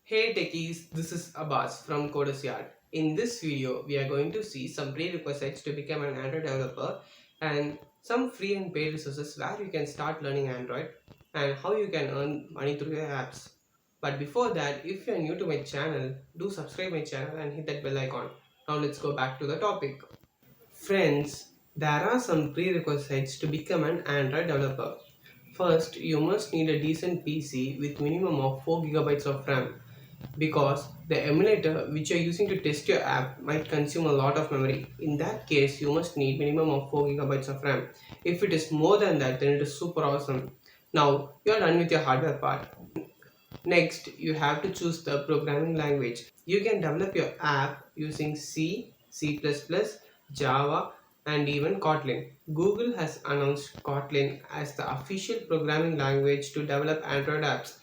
Hey techies, this is Abbas from Coders Yard. In this video, we are going to see some prerequisites to become an Android developer and some free and paid resources where you can start learning Android and how you can earn money through your apps. But before that, if you are new to my channel, do subscribe my channel and hit that bell icon. Now let's go back to the topic. Friends, there are some prerequisites to become an Android developer. First, you must need a decent PC with minimum of 4 GB of RAM because the emulator which you're using to test your app might consume a lot of memory. In that case, you must need minimum of 4 GB of RAM. If it is more than that, then it is super awesome. Now, you're done with your hardware part. Next, you have to choose the programming language. You can develop your app using C, C++, Java, and even Kotlin. Google has announced Kotlin as the official programming language to develop Android apps,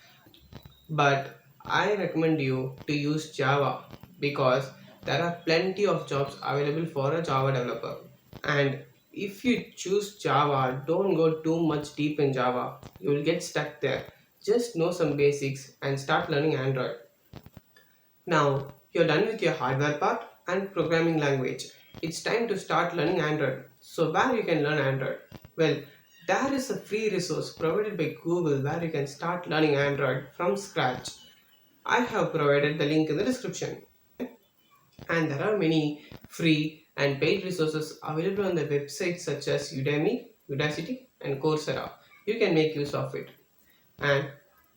but I recommend you to use Java because there are plenty of jobs available for a Java developer. And if you choose Java, don't go too much deep in Java. You will get stuck there. Just know some basics and start learning Android. Now, you're done with your hardware part and programming language. It's time to start learning Android. So, where you can learn Android? Well, there is a free resource provided by Google where you can start learning Android from scratch. I have provided the link in the description. And there are many free and paid resources available on the websites such as Udemy, Udacity, and Coursera. You can make use of it. And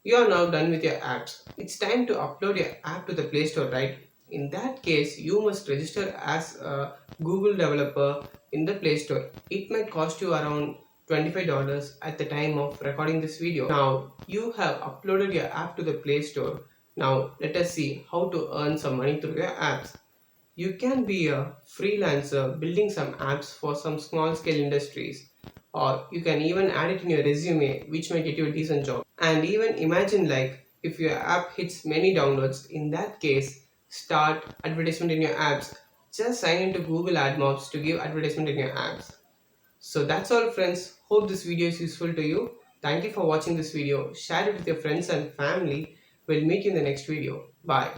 you are now done with your apps. It's time to upload your app to the Play Store, right? In that case, you must register as a Google developer in the Play Store. It might cost you around $25 at the time of recording this video. Now, you have uploaded your app to the Play Store. Now, let us see how to earn some money through your apps. You can be a freelancer building some apps for some small scale industries, or you can even add it in your resume, which might get you a decent job. And even imagine, like, if your app hits many downloads, in that case, start advertisement in your apps. Just sign into Google AdMobs to give advertisement in your apps. So that's all, friends. Hope this video is useful to you. Thank you for watching this video. Share it with your friends and family. We'll meet you in the next video. Bye.